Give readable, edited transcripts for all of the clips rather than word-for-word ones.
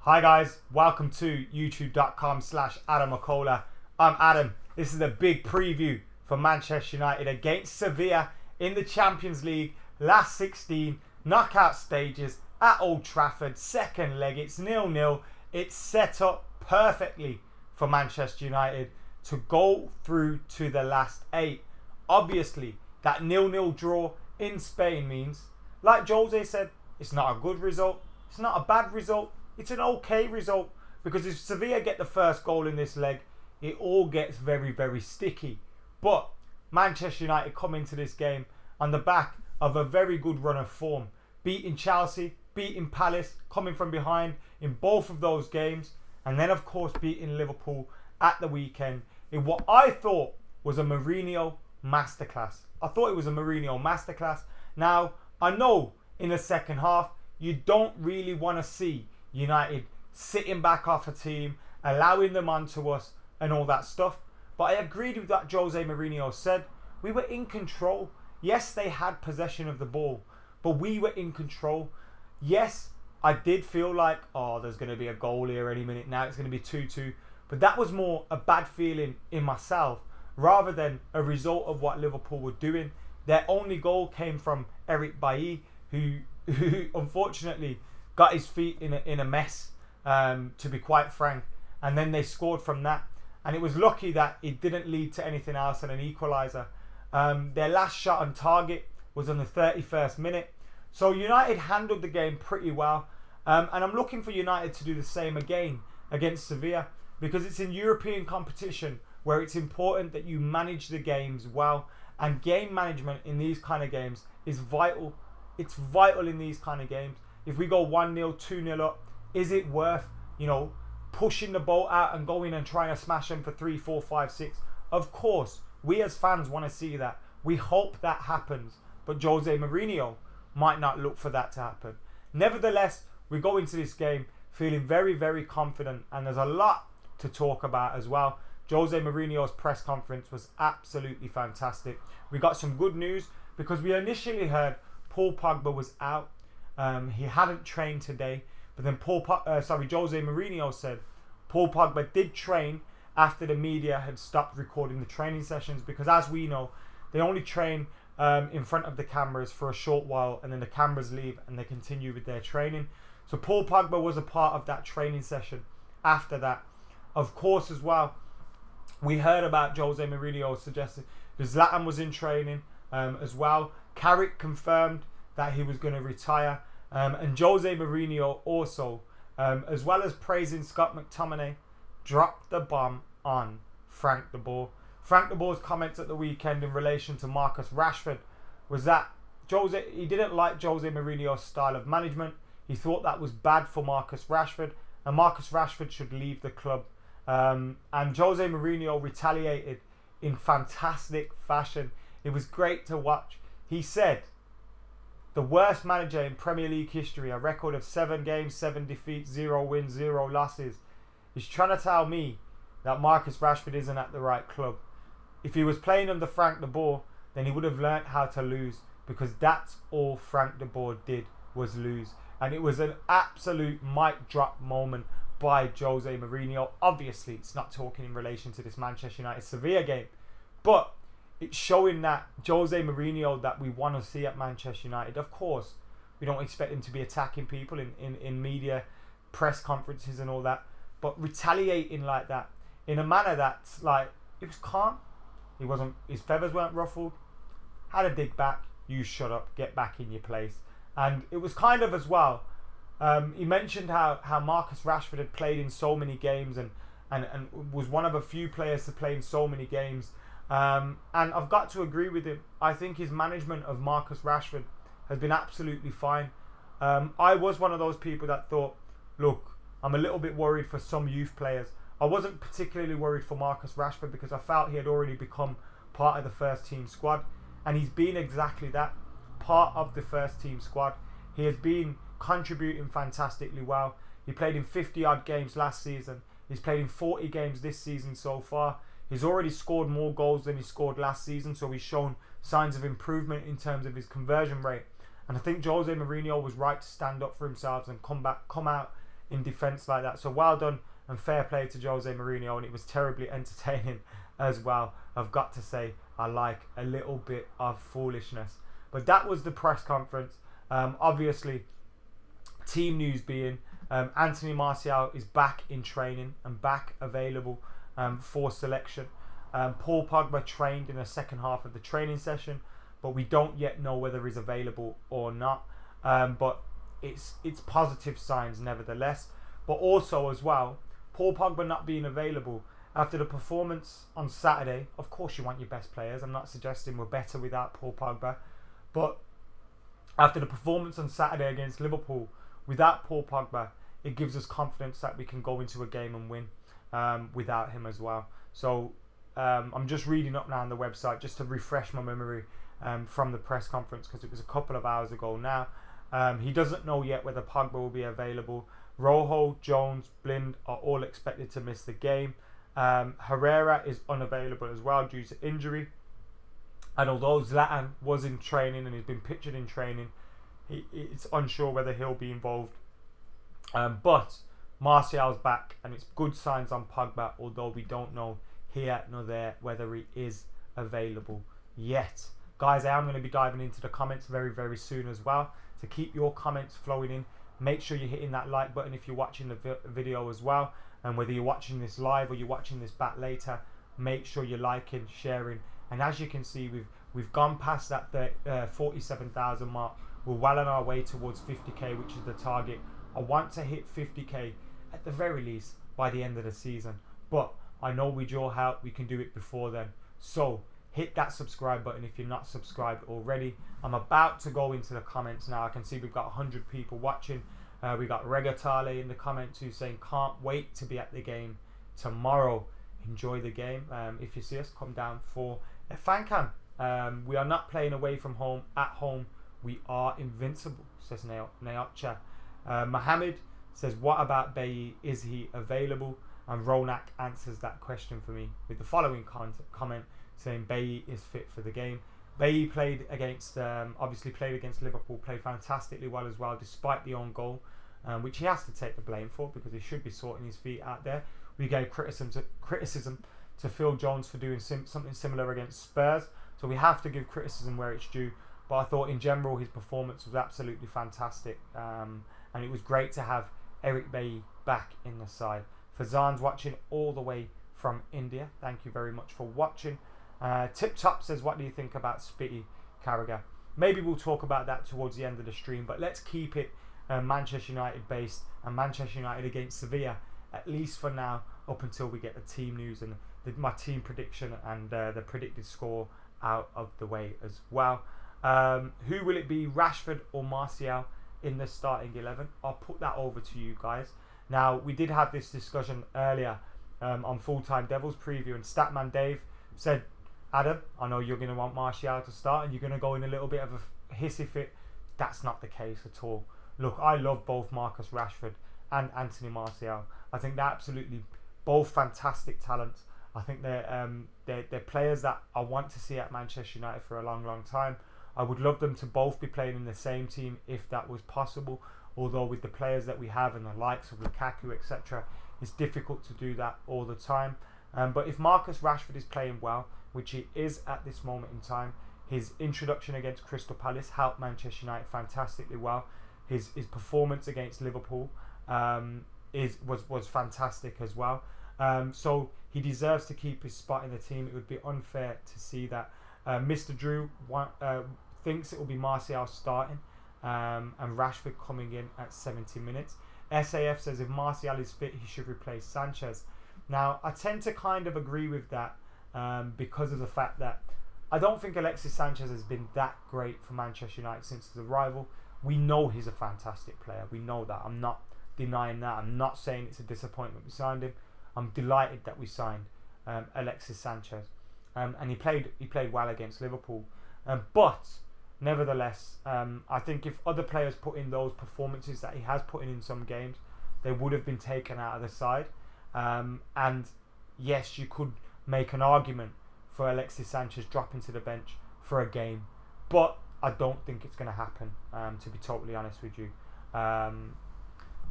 Hi guys, welcome to youtube.com/Adam McKola. I'm Adam. This is a big preview for Manchester United against Sevilla in the Champions League. Last 16 knockout stages at Old Trafford. Second leg, it's 0-0. It's set up perfectly for Manchester United to go through to the last 8. Obviously, that 0-0 draw in Spain means, like Jose said, it's not a good result. It's not a bad result. It's an okay result, because if Sevilla get the first goal in this leg, it all gets very, very sticky. But Manchester United come into this game on the back of a very good run of form, beating Chelsea, beating Palace, coming from behind in both of those games, and then of course beating Liverpool at the weekend in what I thought was a Mourinho masterclass. I thought it was a Mourinho masterclass. Now, I know in the second half you don't really want to see United sitting back off a team, allowing them onto us and all that stuff. But I agreed with what Jose Mourinho said. We were in control. Yes, they had possession of the ball, but we were in control. Yes, I did feel like, oh, there's going to be a goal here any minute now. It's going to be 2-2. But that was more a bad feeling in myself rather than a result of what Liverpool were doing. Their only goal came from Eric Bailly, who unfortunately got his feet in a mess, to be quite frank. And then they scored from that. And it was lucky that it didn't lead to anything else and an equaliser. Their last shot on target was on the 31st minute. So United handled the game pretty well. And I'm looking for United to do the same again against Sevilla, because it's in European competition where it's important that you manage the games well. And game management in these kind of games is vital. It's vital in these kind of games. If we go 1-0, 2-0 up, is it worth, pushing the boat out and going and trying to smash them for 3, 4, 5, 6? Of course, we as fans want to see that. We hope that happens. But Jose Mourinho might not look for that to happen. Nevertheless, we go into this game feeling very, very confident. And there's a lot to talk about as well. Jose Mourinho's press conference was absolutely fantastic. We got some good news because we initially heard Paul Pogba was out. He hadn't trained today, but then Jose Mourinho said Paul Pogba did train after the media had stopped recording the training sessions, because as we know, they only train in front of the cameras for a short while, and then the cameras leave and they continue with their training. So Paul Pogba was a part of that training session after that. Of course, as well, we heard about Jose Mourinho suggesting that Zlatan was in training as well. Carrick confirmed that he was going to retire. And Jose Mourinho also, as well as praising Scott McTominay, dropped the bomb on Frank de Boer. Frank de Boer's comments at the weekend in relation to Marcus Rashford was that he didn't like Jose Mourinho's style of management. He thought that was bad for Marcus Rashford, and Marcus Rashford should leave the club. And Jose Mourinho retaliated in fantastic fashion. It was great to watch. He said, the worst manager in Premier League history, a record of 7 games, 7 defeats, 0 wins, 0 losses, is trying to tell me that Marcus Rashford isn't at the right club. If he was playing under Frank de Boer, then he would have learnt how to lose, because that's all Frank de Boer did was lose. And it was an absolute mic drop moment by Jose Mourinho. Obviously, it's not talking in relation to this Manchester United Sevilla game, but it's showing that Jose Mourinho that we want to see at Manchester United. Of course, we don't expect him to be attacking people in media, press conferences and all that, but retaliating like that in a manner that's like, it was calm. His feathers weren't ruffled. Had a dig back. You shut up. Get back in your place. And it was kind of as well. He mentioned how Marcus Rashford had played in so many games and was one of a few players to play in so many games. And I've got to agree with him. I think his management of Marcus Rashford has been absolutely fine. I was one of those people that thought, look, I'm a little bit worried for some youth players. I wasn't particularly worried for Marcus Rashford because I felt he had already become part of the first team squad. And he's been exactly that, part of the first team squad. He has been contributing fantastically well. He played in 50 odd games last season. He's played in 40 games this season so far. He's already scored more goals than he scored last season, so he's shown signs of improvement in terms of his conversion rate. And I think Jose Mourinho was right to stand up for himself and come out in defence like that. So well done and fair play to Jose Mourinho, and it was terribly entertaining as well. I've got to say, I like a little bit of foolishness. But that was the press conference. Obviously, team news being Anthony Martial is back in training and back available for selection. Paul Pogba trained in the second half of the training session, but we don't yet know whether he's available or not. But it's positive signs nevertheless. But also as well, Paul Pogba not being available after the performance on Saturday. Of course you want your best players. I'm not suggesting we're better without Paul Pogba. But after the performance on Saturday against Liverpool, without Paul Pogba, it gives us confidence that we can go into a game and win without him as well. So I'm just reading up now on the website just to refresh my memory from the press conference, because it was a couple of hours ago now. He doesn't know yet whether Pogba will be available. Rojo, Jones, Blind are all expected to miss the game. Herrera is unavailable as well due to injury. And although Zlatan was in training and he's been pictured in training, it's unsure whether he'll be involved. But Martial's back, and it's good signs on Pogba, although we don't know here nor there whether he is available yet. Guys, I am going to be diving into the comments very, very soon as well. So keep your comments flowing in. Make sure you're hitting that like button if you're watching the video as well. And whether you're watching this live or you're watching this back later, make sure you're liking, sharing. And as you can see, we've gone past that 47,000 mark. We're well on our way towards 50k, which is the target. I want to hit 50k at the very least by the end of the season. But I know with your help, we can do it before then. So hit that subscribe button if you're not subscribed already. I'm about to go into the comments now. I can see we've got 100 people watching. We got Regatale in the comments who's saying, can't wait to be at the game tomorrow. Enjoy the game. If you see us, come down for a fan cam. We are not playing away from home. At home, we are invincible, says Neocha. Mohammed says, what about Bailly? Is he available? And Ronak answers that question for me with the following comment saying Bailly is fit for the game. Bailly played against, obviously played against Liverpool, played fantastically well as well, despite the own goal, which he has to take the blame for because he should be sorting his feet out there. We gave criticism to Phil Jones for doing something similar against Spurs, so we have to give criticism where it's due. But I thought in general his performance was absolutely fantastic, and it was great to have Eric Bailly back in the side. Fazan's watching all the way from India. Thank you very much for watching. Tip Top says, what do you think about Spitty Carragher? Maybe we'll talk about that towards the end of the stream, but let's keep it Manchester United based and Manchester United against Sevilla, at least for now, up until we get the team news and my team prediction and the predicted score out of the way as well. Who will it be, Rashford or Martial in the starting 11? I'll put that over to you guys. Now, we did have this discussion earlier on Full Time Devils preview, and Statman Dave said, Adam, I know you're going to want Martial to start and you're going to go in a little bit of a hissy fit. That's not the case at all. Look, I love both Marcus Rashford and Anthony Martial. I think they're absolutely both fantastic talents. I think they're players that I want to see at Manchester United for a long, long time. I would love them to both be playing in the same team if that was possible. Although with the players that we have and the likes of Lukaku, etc., it's difficult to do that all the time. But if Marcus Rashford is playing well, which he is at this moment in time, his introduction against Crystal Palace helped Manchester United fantastically well. His performance against Liverpool was fantastic as well. So he deserves to keep his spot in the team. It would be unfair to see that. Mr. Drew thinks it will be Martial starting and Rashford coming in at 70 minutes. SAF says if Martial is fit, he should replace Sanchez. Now, I tend to kind of agree with that because of the fact that I don't think Alexis Sanchez has been that great for Manchester United since his arrival. We know he's a fantastic player. We know that. I'm not denying that. I'm not saying it's a disappointment we signed him. I'm delighted that we signed Alexis Sanchez. And he played well against Liverpool. But nevertheless, I think if other players put in those performances that he has put in some games, they would have been taken out of the side. And yes, you could make an argument for Alexis Sanchez dropping to the bench for a game, but I don't think it's going to happen, to be totally honest with you.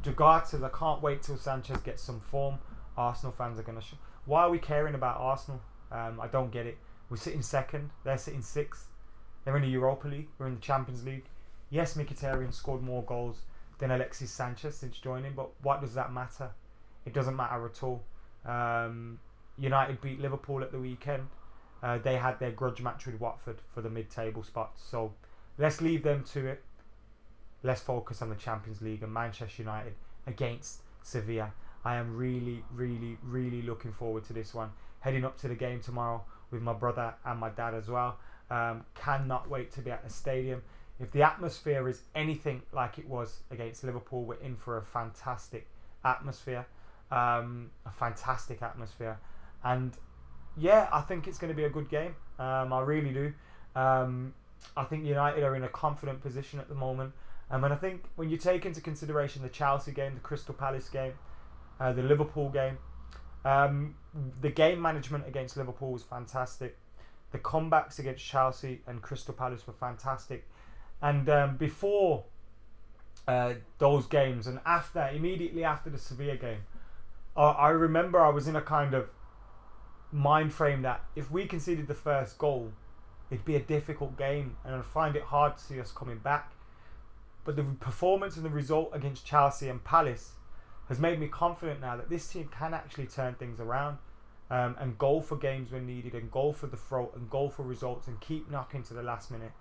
Jagard says, I can't wait till Sanchez gets some form. Arsenal fans are going to... Why are we caring about Arsenal? I don't get it. We're sitting second. They're sitting sixth. They're in the Europa League. We're in the Champions League. Yes, Mkhitaryan scored more goals than Alexis Sanchez since joining, but what does that matter? It doesn't matter at all. United beat Liverpool at the weekend. They had their grudge match with Watford for the mid-table spots. So let's leave them to it. Let's focus on the Champions League and Manchester United against Sevilla. I am really, really, really looking forward to this one. Heading up to the game tomorrow with my brother and my dad as well. Cannot wait to be at the stadium. If the atmosphere is anything like it was against Liverpool, we're in for a fantastic atmosphere. And yeah, I think it's going to be a good game. I really do. I think United are in a confident position at the moment. And I think when you take into consideration the Chelsea game, the Crystal Palace game, the Liverpool game, the game management against Liverpool was fantastic. The comebacks against Chelsea and Crystal Palace were fantastic. And before those games and immediately after the Sevilla game, I remember I was in a kind of mind frame that if we conceded the first goal, it'd be a difficult game and I'd find it hard to see us coming back. But the performance and the result against Chelsea and Palace has made me confident now that this team can actually turn things around and go for games when needed and go for the throat and go for results and keep knocking to the last minute.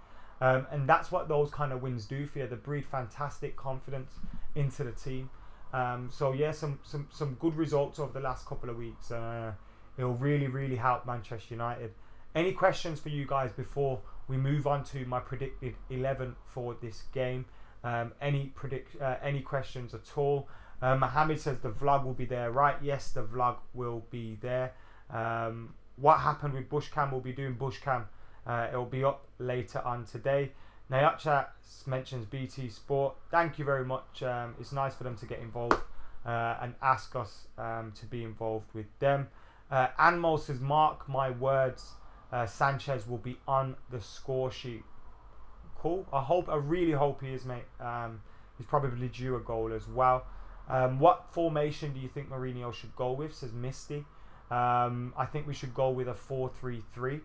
And that's what those kind of wins do for you. They breed fantastic confidence into the team. So yeah, some good results over the last couple of weeks. It'll really, really help Manchester United. Any questions for you guys before we move on to my predicted 11 for this game? Any questions at all? Mohammed says the vlog will be there, right? Yes, the vlog will be there. What happened with Bushcam? We'll be doing Bushcam. It'll be up later on today. Nayacha mentions BT Sport. Thank you very much. It's nice for them to get involved and ask us to be involved with them. Anmol says, mark my words, Sanchez will be on the score sheet. Cool. I really hope he is, mate. He's probably due a goal as well. What formation do you think Mourinho should go with? Says Misty. I think we should go with a 4-3-3.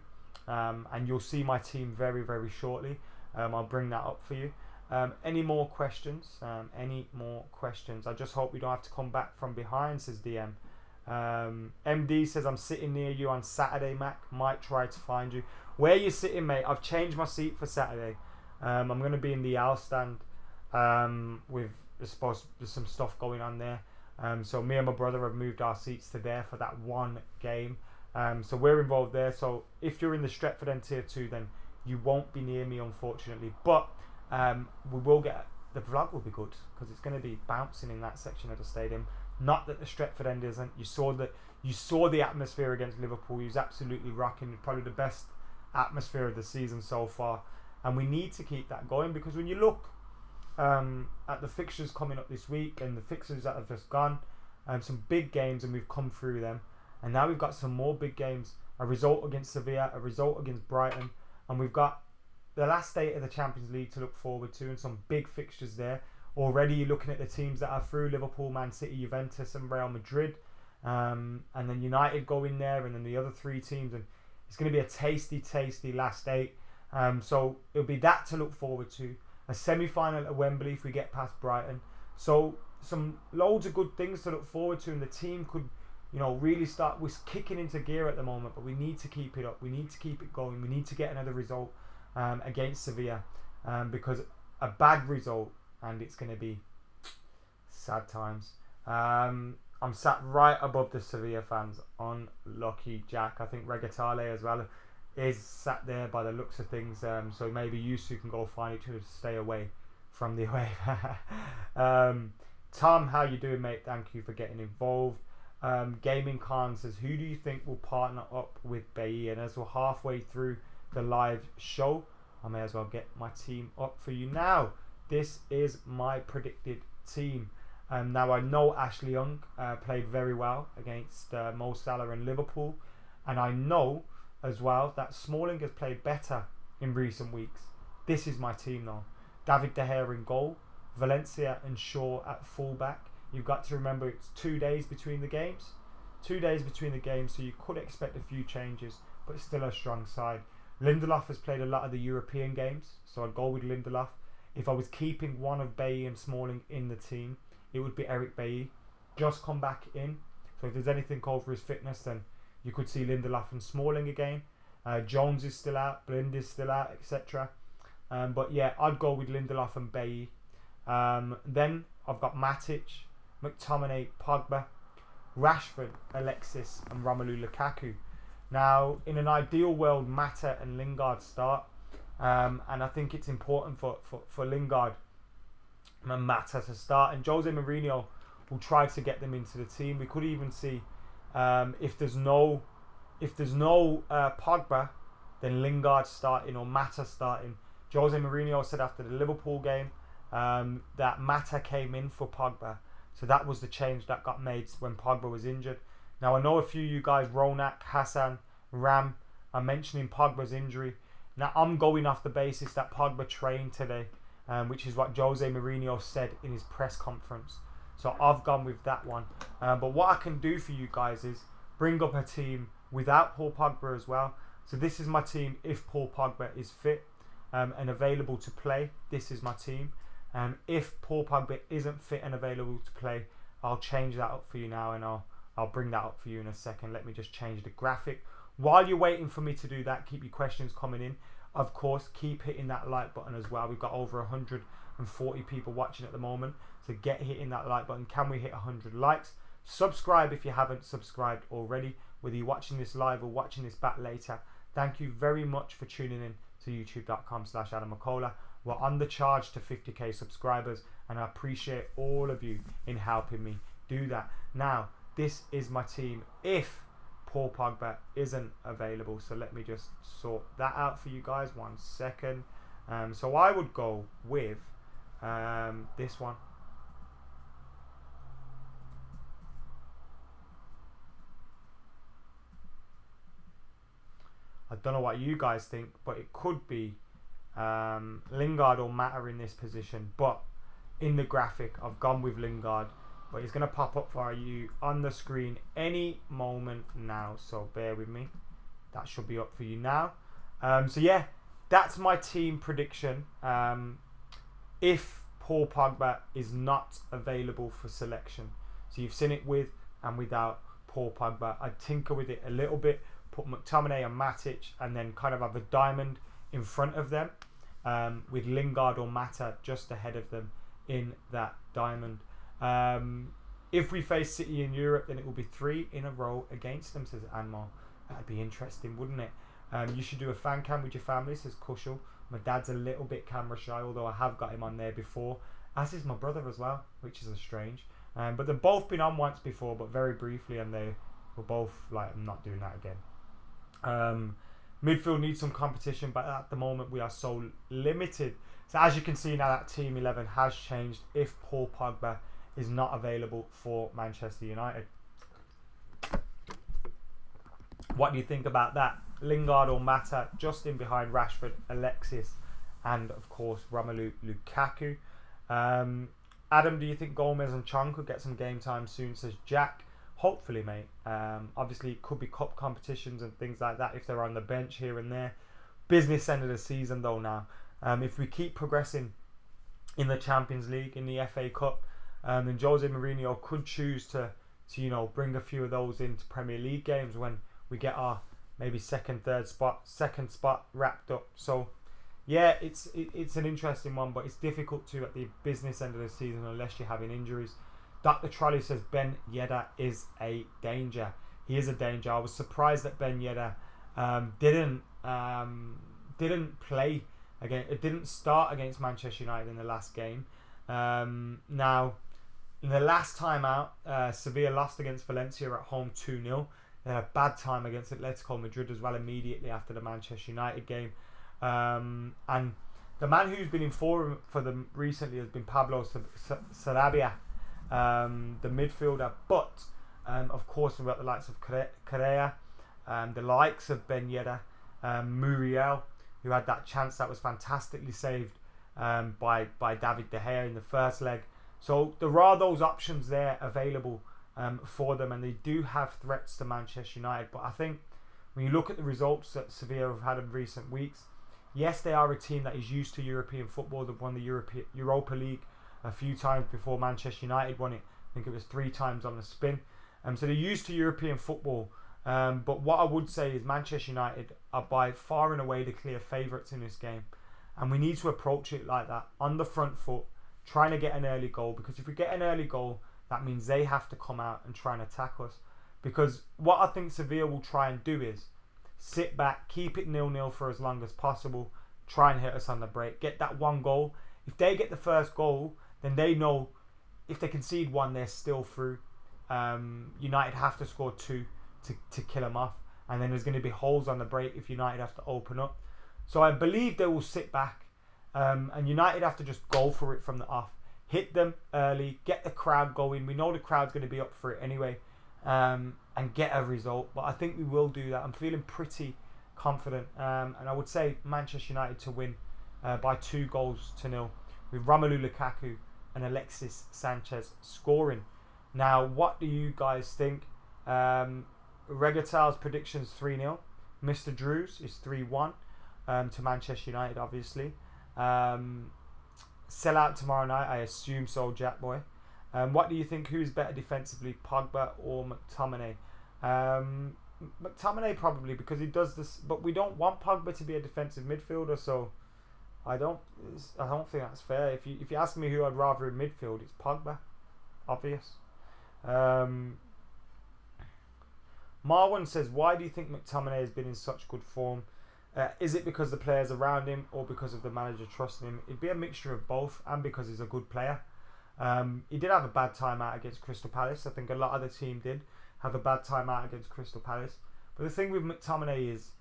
And you'll see my team very, very shortly. I'll bring that up for you. Any more questions? Any more questions? I just hope we don't have to come back from behind, says DM. MD says, I'm sitting near you on Saturday, Mac. Might try to find you. Where you sitting, mate? I've changed my seat for Saturday. I'm going to be in the L stand with there's some stuff going on there. So me and my brother have moved our seats to there for that one game. So we're involved there. So if you're in the Stretford End Tier 2, then you won't be near me, unfortunately. But we will get... The vlog will be good because it's going to be bouncing in that section of the stadium. Not that the Stretford End isn't. You saw the atmosphere against Liverpool. He was absolutely rocking. Probably the best atmosphere of the season so far. And we need to keep that going because when you look at the fixtures coming up this week and the fixtures that have just gone, some big games and we've come through them. And now we've got some more big games. A result against Sevilla, a result against Brighton. And we've got the last 8 of the Champions League to look forward to and some big fixtures there. Already you're looking at the teams that are through: Liverpool, Man City, Juventus and Real Madrid. And then United go in there and then the other 3 teams. And it's going to be a tasty, tasty last 8. So it'll be that to look forward to. A semi-final at Wembley if we get past Brighton. So some loads of good things to look forward to. And the team could, really start. We're kicking into gear at the moment, but we need to keep it up. We need to keep it going. We need to get another result against Sevilla because a bad result and it's going to be sad times. I'm sat right above the Sevilla fans. Unlucky Jack. I think Regatale as well is sat there by the looks of things. So maybe you two can go find each other to stay away from the away. Tom, how you doing, mate? Thank you for getting involved. Gaming Khan says, who do you think will partner up with Bailly? And as we're halfway through the live show, I may as well get my team up for you now. This is my predicted team. Now I know Ashley Young played very well against Mo Salah and Liverpool, and I know as well that Smalling has played better in recent weeks. This is my team though. David De Gea in goal, Valencia and Shaw at fullback. You've got to remember it's 2 days between the games. 2 days between the games, so you could expect a few changes, but it's still a strong side. Lindelof has played a lot of the European games, so I'd go with Lindelof. If I was keeping one of Bailly and Smalling in the team, it would be Eric Bailly. Just come back in. So if there's anything over his fitness, then you could see Lindelof and Smalling again. Jones is still out, Blind is still out, etc. But yeah, I'd go with Lindelof and Bailly. Then I've got Matic, McTominay, Pogba, Rashford, Alexis and Romelu Lukaku. Now, in an ideal world, Mata and Lingard start. And I think it's important for Lingard and Mata to start. And Jose Mourinho will try to get them into the team. We could even see if there's no Pogba, then Lingard starting or Mata starting. Jose Mourinho said after the Liverpool game that Mata came in for Pogba. So that was the change that got made when Pogba was injured. Now, I know a few of you guys, Ronak, Hassan, Ram, are mentioning Pogba's injury. Now, I'm going off the basis that Pogba trained today, which is what Jose Mourinho said in his press conference. So I've gone with that one. But what I can do for you guys is bring up a team without Paul Pogba as well. So this is my team if Paul Pogba is fit and available to play. This is my team. If Paul Pogba isn't fit and available to play, I'll change that up for you now, and I'll bring that up for you in a second. Let me just change the graphic. While you're waiting for me to do that, keep your questions coming in. Of course, keep hitting that like button as well. We've got over 140 people watching at the moment, so get hitting that like button. Can we hit 100 likes? Subscribe if you haven't subscribed already, whether you're watching this live or watching this back later. Thank you very much for tuning in to youtube.com/Adam McKola. We're on the charge to 50k subscribers, and I appreciate all of you in helping me do that. Now, this is my team if Paul Pogba isn't available. So let me just sort that out for you guys. 1 second. So I would go with this one. I don't know what you guys think, but it could be Lingard or Mata in this position. But in the graphic, I've gone with Lingard. But it's going to pop up for you on the screen any moment now. So bear with me. That should be up for you now. So yeah, that's my team prediction. If Paul Pogba is not available for selection. So you've seen it with and without Paul Pogba. I'd tinker with it a little bit. Put McTominay and Matic, and then kind of have a diamond in front of them with Lingard or Mata just ahead of them in that diamond. If we face City in Europe, then it will be 3 in a row against them, says Anmol. That'd be interesting, wouldn't it? You should do a fan cam with your family, says Kushal. My dad's a little bit camera shy, although I have got him on there before, as is my brother as well, which is strange. But they've both been on once before, but very briefly, and they were both like, I'm not doing that again. Midfield needs some competition, but at the moment we are so limited. So as you can see now, that team 11 has changed if Paul Pogba is not available for Manchester United. What do you think about that? Lingard or Mata just in behind Rashford, Alexis and of course Romelu Lukaku. Adam, do you think Gomez and Chong could get some game time soon, says Jack? Hopefully, mate. Obviously, it could be cup competitions and things like that if they're on the bench here and there. Business end of the season, though, now. If we keep progressing in the Champions League, in the FA Cup, then Jose Mourinho could choose to you know, bring a few of those into Premier League games when we get our maybe second spot wrapped up. So, yeah, it's an interesting one, but it's difficult to at the business end of the season unless you're having injuries. Dr. Trolley says Ben Yedder is a danger. He is a danger. I was surprised that Ben Yedder didn't play again. It didn't start against Manchester United in the last game. Now, in the last time out, Sevilla lost against Valencia at home 2-0. They had a bad time against Atletico Madrid as well immediately after the Manchester United game. And the man who's been in form for them recently has been Pablo Sarabia, the midfielder. But of course, we've got the likes of Correa, the likes of Ben Yedder, Muriel, who had that chance that was fantastically saved by David De Gea in the first leg. So there are those options there available for them, and they do have threats to Manchester United. But I think when you look at the results that Sevilla have had in recent weeks, yes, they are a team that is used to European football. They've won the Europa League a few times before Manchester United won it. I think it was 3 times on the spin. So they're used to European football. But what I would say is Manchester United are by far and away the clear favourites in this game. And we need to approach it like that, on the front foot, trying to get an early goal. Because if we get an early goal, that means they have to come out and try and attack us. Because what I think Sevilla will try and do is sit back, keep it 0-0 for as long as possible, try and hit us on the break, get that 1 goal. If they get the first goal, then they know if they concede 1, they're still through. United have to score 2 to kill them off. And then there's going to be holes on the break if United have to open up. So I believe they will sit back, and United have to just go for it from the off. Hit them early, get the crowd going. We know the crowd's going to be up for it anyway, and get a result. But I think we will do that. I'm feeling pretty confident, and I would say Manchester United to win by 2-0 with Romelu Lukaku and Alexis Sanchez scoring. Now, what do you guys think? Regatal's predictions 3-0. Mr. Drew's is 3-1 to Manchester United, obviously. Sell out tomorrow night, I assume so, Jack Boy. What do you think? Who's better defensively, Pogba or McTominay? McTominay probably, because he does this, but we don't want Pogba to be a defensive midfielder, so I don't think that's fair. If you ask me who I'd rather in midfield, it's Pogba, obvious. Marwan says, why do you think McTominay has been in such good form? Is it because the players around him or because of the manager trusting him? It'd be a mixture of both, and because he's a good player. He did have a bad time out against Crystal Palace. I think a lot of the team did have a bad time out against Crystal Palace. But the thing with McTominay is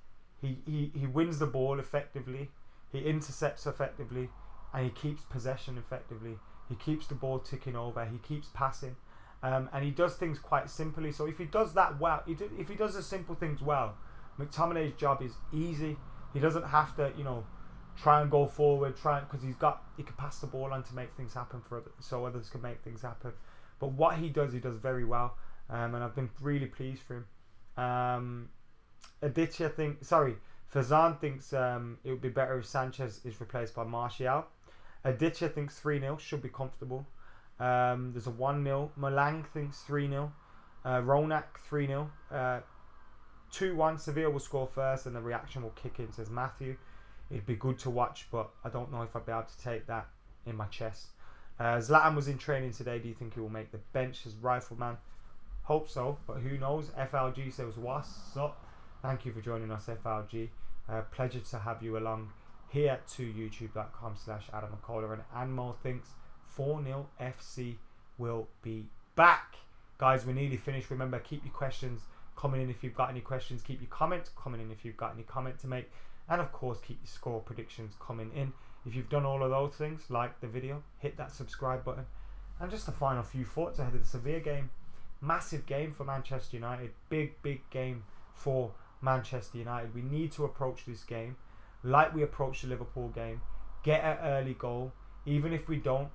he wins the ball effectively, he intercepts effectively, and he keeps possession effectively. He keeps the ball ticking over, he keeps passing, and he does things quite simply. So if he does that well, if he does the simple things well, McTominay's job is easy. He doesn't have to, try and go forward, because he can pass the ball on to make things happen for others, so others can make things happen. But what he does very well, and I've been really pleased for him. Fazan thinks it would be better if Sanchez is replaced by Martial. Aditya thinks 3-0 should be comfortable. There's a 1-0. Malang thinks 3-0. Ronak 3-0. 2-1. Sevilla will score first and the reaction will kick in, says Matthew. It'd be good to watch, but I don't know if I'd be able to take that in my chest. Zlatan was in training today. Do you think he will make the bench as Rifleman? Hope so, but who knows? FLG says, what's up? Thank you for joining us, FLG. Pleasure to have you along here to youtube.com/Adam McKola. And Anmo thinks 4-0 FC will be back. Guys, we're nearly finished. Remember, keep your questions coming in if you've got any questions. Keep your comments coming in if you've got any comment to make. And of course, keep your score predictions coming in. If you've done all of those things, like the video, hit that subscribe button. And just the final few thoughts ahead of the Sevilla game. Massive game for Manchester United. Big game for Manchester United. We need to approach this game like we approached the Liverpool game. Get an early goal. Even if we don't,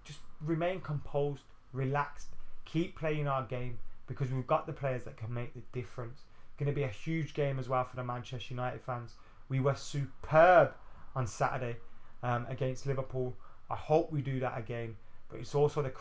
just remain composed, relaxed, keep playing our game, because we've got the players that can make the difference. Going to be a huge game as well for the Manchester United fans. We were superb on Saturday against Liverpool. I hope we do that again, but it's also the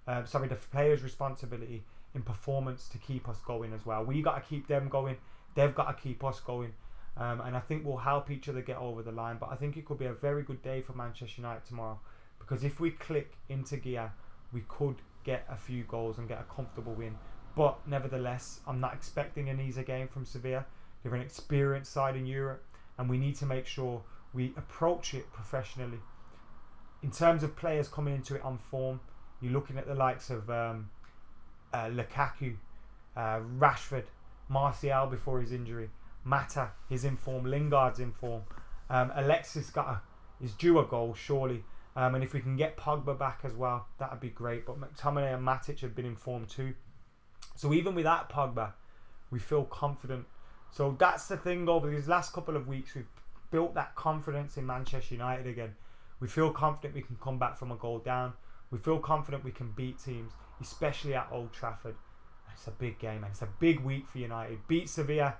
the players' responsibility in performance to keep us going as well. We got to keep them going, they've got to keep us going, and I think we'll help each other get over the line. But I think it could be a very good day for Manchester United tomorrow, because if we click into gear, we could get a few goals and get a comfortable win. But nevertheless, I'm not expecting an easy game from Sevilla. They're an experienced side in Europe, and we need to make sure we approach it professionally. In terms of players coming into it on form, you're looking at the likes of Lukaku, Rashford, Martial before his injury, Mata is in form, Lingard's in form, Alexis is due a goal surely, and if we can get Pogba back as well, that would be great. But McTominay and Matic have been in form too, so even without Pogba we feel confident. So that's the thing. Over these last couple of weeks, we've built that confidence in Manchester United again. We feel confident we can come back from a goal down. We feel confident we can beat teams, especially at Old Trafford. It's a big game, and it's a big week for United. Beat Sevilla,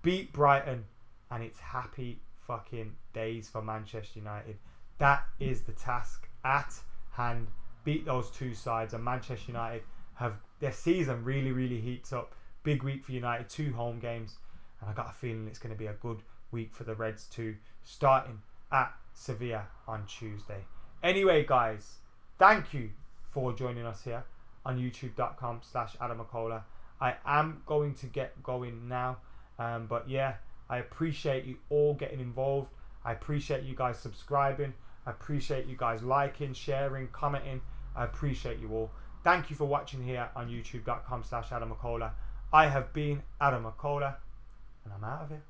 beat Brighton, and it's happy fucking days for Manchester United. That is the task at hand. Beat those two sides, and Manchester United have their season really heats up. Big week for United, 2 home games, and I got a feeling it's going to be a good week for the Reds too, starting at Sevilla on Tuesday. Anyway, guys, thank you for joining us here on youtube.com/Adam McKola. I am going to get going now, but yeah, I appreciate you all getting involved. I appreciate you guys subscribing. I appreciate you guys liking, sharing, commenting. I appreciate you all. Thank you for watching here on youtube.com/Adam McKola. I have been Adam McKola, and I'm out of here.